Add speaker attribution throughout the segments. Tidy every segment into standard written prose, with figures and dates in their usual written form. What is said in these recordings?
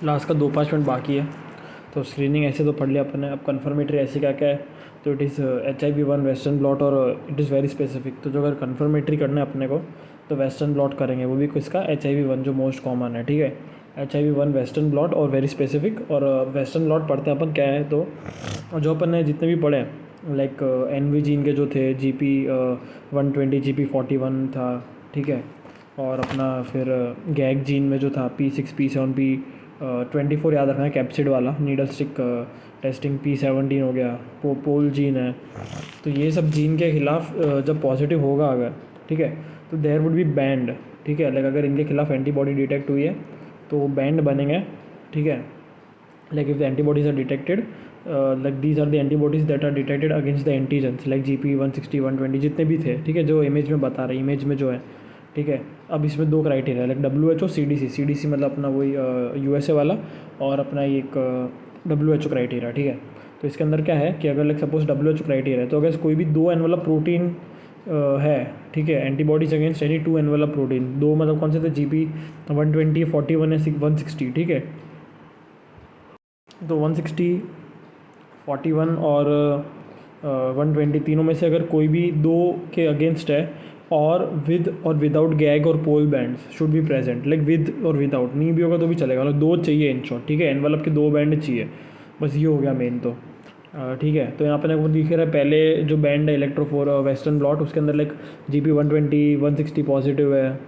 Speaker 1: Last का 2-5 minute बाकी है। तो स्क्रीनिंग ऐसे तो पढ़ लिया अपन ने। अब कन्फर्मेटरी ऐसे क्या क्या है, तो it is HIV-1 western blot और इट इज़ वेरी स्पेसिफिक। तो जो अगर कन्फर्मेटरी करना है अपने को तो वेस्टर्न ब्लॉट करेंगे, वो भी किसका, HIV-1 जो मोस्ट कॉमन है, ठीक है। HIV-1 वेस्टर्न ब्लॉट और वेरी स्पेसिफिक। और वेस्टर्न ब्लॉट पढ़ते हैं अपन क्या है, तो जो अपन ने जितने भी पढ़े लाइक NV जीन के जो थे GP120 GP41 था, ठीक है। और अपना फिर गैग जीन में जो था P6 P7 P24 याद रखना है, कैप्सिड वाला नीडल स्टिक टेस्टिंग P17 हो गया, पोल जीन है। तो ये सब जीन के खिलाफ जब पॉजिटिव होगा अगर, ठीक है, तो देयर वुड बी बैंड, ठीक है। लाइक अगर इनके खिलाफ एंटीबॉडी डिटेक्ट हुई है तो बैंड बनेंगे, ठीक है। like if the antibodies are detected, like these are the antibodies that are detected against the antigens like GP160 120 जितने भी थे, ठीक है, जो इमेज में बता रहे, इमेज में जो है, ठीक है। अब इसमें 2 क्राइटेरिया, लाइक WHO CDC मतलब अपना वही USA वाला, और अपना एक WHO क्राइटेरिया, ठीक है। तो इसके अंदर क्या है कि अगर लाइक सपोज WHO क्राइटेरिया है, तो अगर कोई भी 2 एनवेलप प्रोटीन है, ठीक है, antibodies against any 2 envelope protein, 2 मतलब कौन से थे, GP120 41 या 160, ठीक है। तो 160 41 और 120 तीनों में से अगर कोई भी 2 के अगेंस्ट है, और विद और विदाउट गैग और pole bands should be present, like with और विदाउट नहीं भी होगा तो भी चलेगा, मतलब 2 चाहिए इन शॉर्ट, ठीक है। एनवेलप के 2 बैंड चाहिए, बस ये हो गया मेन। तो ठीक है। तो यहाँ पर वो दिख रहा है पहले जो बैंड है इलेक्ट्रोफोर वेस्टर्न ब्लॉट, उसके अंदर लाइक GP120 160 पॉजिटिव है,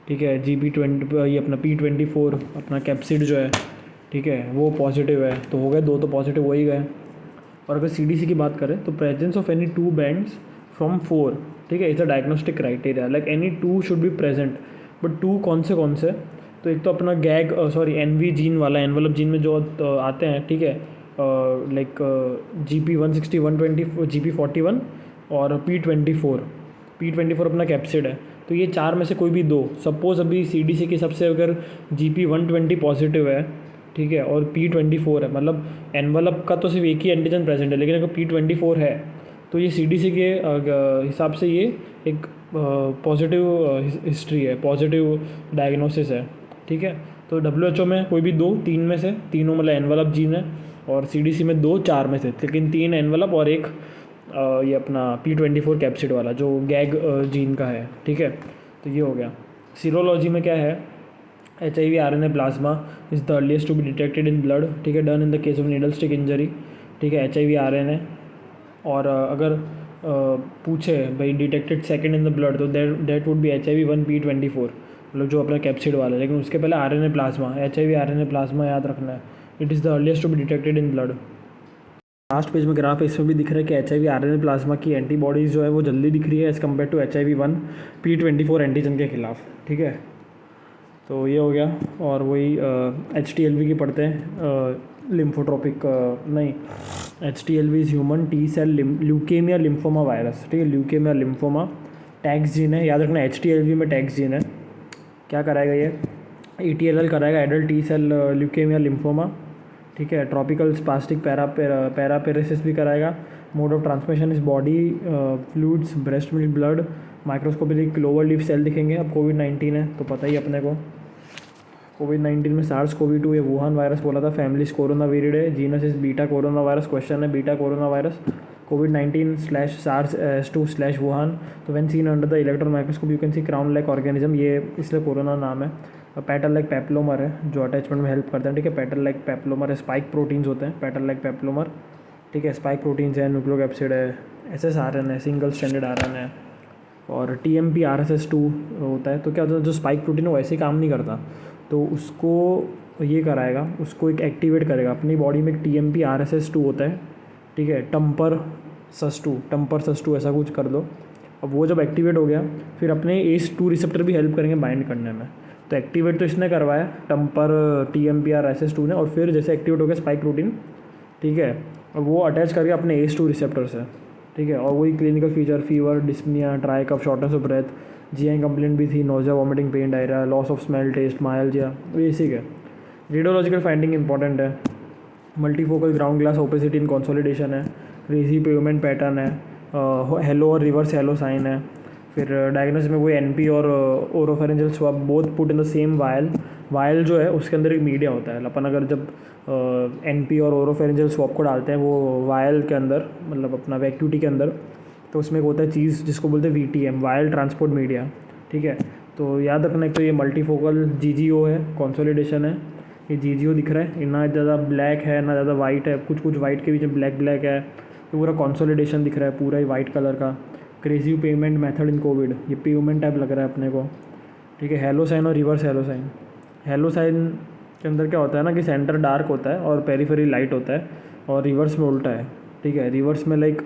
Speaker 1: ठीक है। GP20 ये अपना P24 अपना कैप्सिड जो है, ठीक है, वो पॉजिटिव है। तो हो गए 2 तो पॉजिटिव हो ही गए। और अगर CDC की बात करें तो presence of any 2 bands from 4, ठीक है, is a diagnostic criteria, like any 2 should be present. But 2 कौन से, तो एक तो अपना गैग NV जीन वाला, एनवेलप जीन में जो आते हैं, ठीक है, लाइक GP160 120 GP41 और P24 अपना कैप्सिड है। तो ये 4 में से कोई भी 2, सपोज अभी CDC के हिसाब से अगर GP120 पॉजिटिव है, ठीक है, और P24 है, मतलब एनवलप का तो सिर्फ एक ही एंटीजन प्रेजेंट है, लेकिन अगर P24 है तो ये CDC के हिसाब से ये एक पॉजिटिव हिस्ट्री है, पॉजिटिव डायग्नोसिस है, ठीक है। तो WHO में कोई भी 2 3 में से, तीनों मतलब एनवलप जीन है, और CDC में 2 4 में से, लेकिन 3 एनवलप और एक ये अपना P24 कैप्सिड वाला जो गैग जीन का है, ठीक है। तो ये हो गया। सीरोलॉजी में क्या है, HIV RNA plasma is the earliest to be detected in blood, ठीक है, done in the case of needle stick injury, ठीक है, HIV RNA। और अगर पूछे भाई detected second in the blood, तो that would be HIV-1 P24, मतलब जो अपना कैप्सिड वाला है, लेकिन उसके पहले RNA plasma, HIV RNA plasma याद रखना है। It is the earliest to be detected in blood. Last page में ग्राफ है, इसमें भी दिख रहा है कि HIV RNA प्लाज्मा की एंटीबॉडीज़ जो है वो जल्दी दिख रही है as compare to HIV-1 P24 antigen के खिलाफ, ठीक है। तो ये हो गया। और वही HTLV की पढ़ते हैं, लिम्फोट्रोपिक नहीं, HTLV is human T cell leukaemia lymphoma virus, ठीक है, ल्यूकेमिया लिम्फोमा। टैक्स जीन है, याद रखना HTLV में टैक्स जीन है। क्या कराएगा ये, ETLL कराएगा, adult T cell leukaemia lymphoma, ठीक है। ट्रॉपिकल स्पास्टिक पैरापेरेसिस भी कराएगा। Mode of transmission is body fluids, breast milk blood, microscopic clover leaf cell दिखेंगे। अब कोविड-19 है तो पता ही अपने को, कोविड-19 में SARS-CoV-2 ये वुहान वायरस बोला था, फैमिलीज कोरोना विरिडे, जीनस इस बीटा कोरोना वायरस, क्वेश्चन है बीटा कोरोना वायरस, COVID-19/SARS-2/वुहान। तो when seen under the electron microscope you can see crown like organism, ये इसलिए कोरोना नाम है। पेटल लाइक पेप्लोमर है जो अटैचमेंट में हेल्प करते हैं, ठीक है, पेटल लाइक पेप्लोमर है। स्पाइक प्रोटीन्स होते हैं पेटल लाइक पेप्लोमर, ठीक है, स्पाइक प्रोटीन्स है, न्यूक्लियोकैप्सिड है, SSRN है, सिंगल स्ट्रैंडेड RNA है, और TMP RSS2 होता है। तो क्या होता है, जो स्पाइक प्रोटीन है वो ऐसे ही काम नहीं करता, तो उसको ये कराएगा, उसको एक एक्टिवेट करेगा। अपनी बॉडी में एक TMP RSS2 होता है, ठीक है, टम्पर सस2 ऐसा कुछ कर दो। अब वो जब एक्टिवेट हो गया फिर अपने ACE2 रिसेप्टर भी हेल्प करेंगे बाइंड करने में। तो एक्टिवेट तो इसने करवाया टम्पर TMP RSS2 ने, और फिर जैसे एक्टिवेट हो गया स्पाइक प्रोटीन, ठीक है, और वो अटैच करके अपने ACE2 रिसेप्टर से, ठीक है। और वही clinical feature, fever, dyspnoea, dry cough, shortness of breath, GI complaint भी थी, nausea, vomiting, pain, diarrhoea, loss of smell, test, myalgia, basic है। रेडियोलॉजिकल फाइंडिंग इंपॉर्टेंट है। Multifocal ground glass opacity in consolidation है, रेजी पेवमेंट पैटर्न है, halo और reverse halo sign है, फिर diagnosis में वो एनपी और oropharyngeal swab both put in the same vial जो है उसके अंदर एक मीडिया होता है। अपन अगर जब एनपी और ओरोफेरेंजियल स्वाब को डालते हैं वो वायल के अंदर, मतलब अपना वैक्यूटी के अंदर, तो उसमें एक होता है चीज़ जिसको बोलते हैं वीटीएम, वायल ट्रांसपोर्ट मीडिया, ठीक है। तो याद रखना, एक तो ये मल्टीफोकल जीजीओ है, कंसोलिडेशन है, ये जीजीओ दिख रहा है, ना ज़्यादा ब्लैक है ना ज़्यादा वाइट है, कुछ कुछ वाइट के बीच में ब्लैक ब्लैक है, तो पूरा कंसोलिडेशन दिख रहा है, पूरा ही वाइट कलर का। Crazy payment method in Covid, ये पेमेंट टाइप लग रहा है अपने को, ठीक है। हेलो साइन और रिवर्स हेलो साइन। हेलो साइन के अंदर क्या होता है ना कि सेंटर डार्क होता है और पेरीफेरी लाइट होता है, और रिवर्स में उल्टा है, ठीक है। रिवर्स में लाइक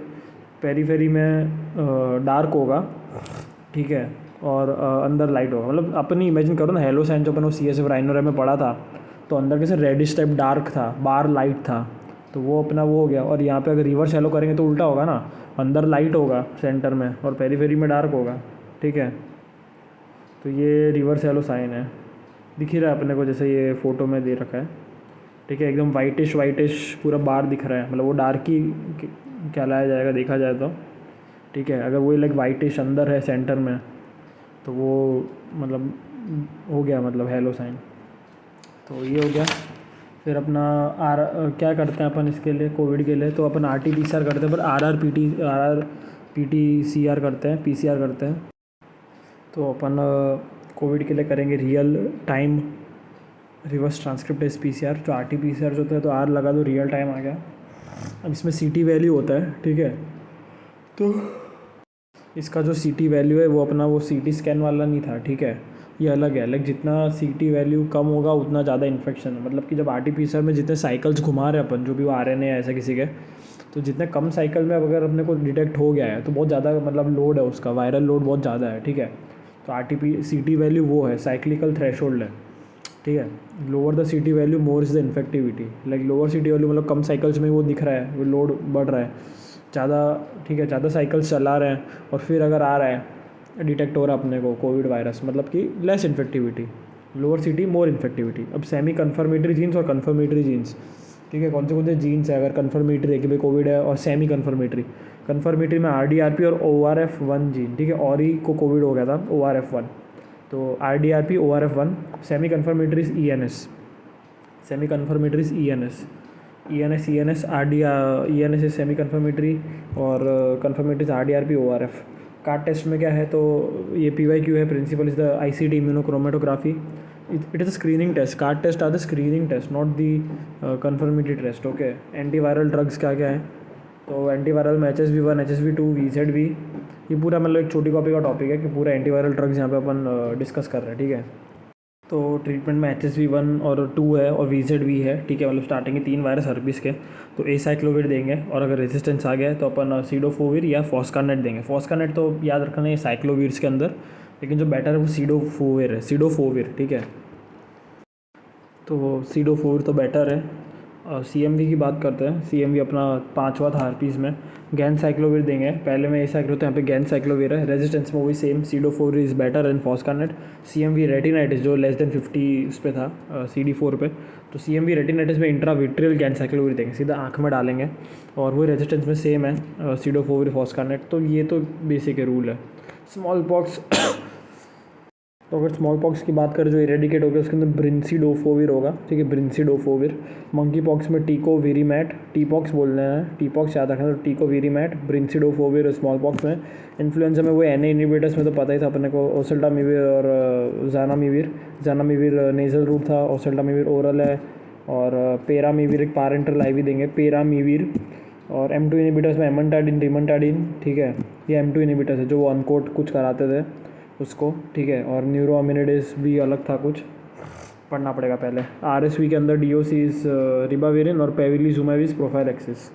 Speaker 1: पेरीफेरी में डार्क होगा, ठीक है, और अंदर लाइट होगा। मतलब अपनी इमेजिन करो ना, हेलो साइन जो अपन CSF राइनोरा में पढ़ा था, तो अंदर कैसे रेडिश टाइप डार्क था, बार लाइट था, तो वो अपना वो हो गया। और यहाँ पे अगर रिवर्स हेलो करेंगे तो उल्टा होगा ना, अंदर लाइट होगा सेंटर में और पेरीफेरी में डार्क होगा, ठीक है। तो ये रिवर्स हेलो साइन है, दिख ही रहा है अपने को जैसे ये फ़ोटो में दे रखा है, ठीक है। एकदम वाइटिश पूरा बार दिख रहा है, मतलब वो डार्क ही कहलाया जाएगा देखा जाए तो, ठीक है। अगर वही लाइक वाइटिश अंदर है सेंटर में तो वो मतलब हो गया, मतलब हेलो साइन। तो ये हो गया। फिर अपना क्या करते हैं अपन इसके लिए, कोविड के लिए, तो अपन RT-PCR करते हैं, पर RR-PT-CR करते हैं, PCR करते हैं। तो अपन कोविड के लिए करेंगे real time reverse transcriptase PCR। जो RT-PCR जो होता है तो R लगा दो, रियल टाइम आ गया। अब इसमें CT वैल्यू होता है, ठीक है। तो इसका जो CT वैल्यू है वो अपना वो CT स्कैन वाला नहीं था, ठीक है, ये अलग है। लाइक जितना CT वैल्यू कम होगा उतना ज़्यादा इन्फेक्शन है। मतलब कि जब RT-PCR में जितने साइकिल्स घुमा रहे हैं अपन, जो भी वो RNA है ऐसा किसी के, तो जितने कम साइकिल में अगर अपने को डिटेक्ट हो गया है तो बहुत ज़्यादा मतलब लोड है उसका, वायरल लोड बहुत ज़्यादा है, ठीक है। तो CT वैल्यू वो है, साइक्लिकल थ्रेशोल्ड है, ठीक है। Lower the CT value more is the infectivity. Like lower CT value मतलब कम साइकिल्स में वो दिख रहा है, वो लोड बढ़ रहा है ज़्यादा, ठीक है, ज़्यादा साइकिल्स चला रहे हैं और फिर अगर आ रहा है डिटेक्ट हो रहा है अपने को कोविड वायरस, मतलब कि लेस इन्फेक्टिविटी, लोअर CT मोर इन्फेक्टिविटी। अब सेमी कन्फर्मेटरी जीन्स और कन्फर्मेटरी जीन्स, ठीक है, कौन से जीन्स है अगर कन्फर्मेटरी है कि भाई कोविड है, और सेमी कन्फर्मेटरी में RDRP और ORF1 जीन, ठीक है। ऑरी को कोविड हो गया था, ORF1, तो RDRP ORF1। Semi confirmatory ENS, semi confirmatory ENS ENS is semi confirmatory, और confirmatory RDRP ORF। Card test में क्या है, तो ये PYQ है, principle is the ICD immunochromatography. It is a screening test, card test are the screening test, not the confirmatory test, okay. Antiviral drugs क्या क्या है, तो एंटीवायरल में HSV1 HSV2 VZV, ये पूरा मतलब एक छोटी कॉपी का टॉपिक है कि पूरा एंटीवायरल ड्रग्स यहाँ पे अपन डिस्कस कर रहे हैं, ठीक है। तो ट्रीटमेंट में HSV1 और 2 है और VZV है, ठीक है। मतलब स्टार्टिंग के 3 वायरस हर्पीस के, तो एसाइक्लोविर देंगे, और अगर रेजिस्टेंस आ गया तो अपन सीडोफोविर या फॉस्कानेट देंगे। फॉस्कानेट तो याद रखना है साइक्लोविर्स के अंदर, लेकिन जो बेटर है वो सीडोफोविर है, सीडोफोविर, ठीक है। तो सीडोफोविर तो बेटर है। CMV की बात करते हैं, CMV अपना 5वां था हर्पीस में, गैनसाइक्लोविर देंगे। पहले में एसाइक्लो तो यहाँ पे गैनसाइक्लोविर है। रेजिस्टेंस में वही same, cidofovir is better and foscarnet. CMV retinitis जो लेस देन 50 उस पर था, CD4 पे, तो CMV रेटिनाइटिस में इंट्राविट्रियल गैनसाइक्लोविर देंगे, सीधा आँख में डालेंगे, और वही रेजिस्टेंस में सेम है, सीडोफोविर फॉस्कानेट। तो ये तो बेसिक रूल है। स्मॉल पॉक्स तो अगर स्मॉल पॉक्स की बात करें जो इरेडिकेट हो गया उसके अंदर ब्रिंसीडोफोविर होगा, ठीक है, ब्रिंसीडोफोविर। मंकी पॉक्स में टीकोवीरीमैट, टीपॉक्स बोलना है, टीपॉक्स याद रखना, तो टीकोवीरीमैट, ब्रिंसीडोफोविर स्मॉल पॉक्स में। इन्फ्लुएंजा में वो NA इनिबिटर्स में तो पता ही था अपने को, ओसेल्टामिविर और जानामिविर नेजल रूट था, ओसेल्टामिविर ओरल है, और पेरामिविर एक पारेंटल IV देंगे, पेरामिविर। और M2 इनिबिटर्स में एमनटाडिन, रिमनटाडिन, ठीक है, ये M2 इनिबिटर्स है जो वो अनकोट कुछ कराते थे उसको, ठीक है। और न्यूरोअमिनिडेज भी अलग था, कुछ पढ़ना पड़ेगा पहले। RSV के अंदर DOC इज रिबाविरिन और पेविलिजुमेब इज प्रोफाइलैक्सिस।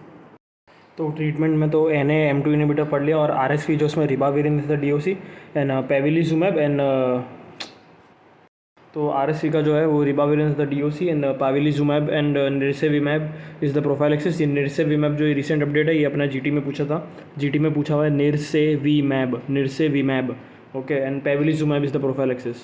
Speaker 1: तो ट्रीटमेंट में तो NA M2 इनिबिटर पढ़ लिया, और RSV जो उसमें ribavirin is the DOC and palivizumab and, तो RSV का जो है वो ribavirin is the DOC and palivizumab and nirsevimab is the prophylaxis. ये निरसेविमैब जो रिसेंट अपडेट है, ये अपना GT में पूछा था, GT में पूछा हुआ है nirsevimab, okay, and palivizumab is the prophylaxis.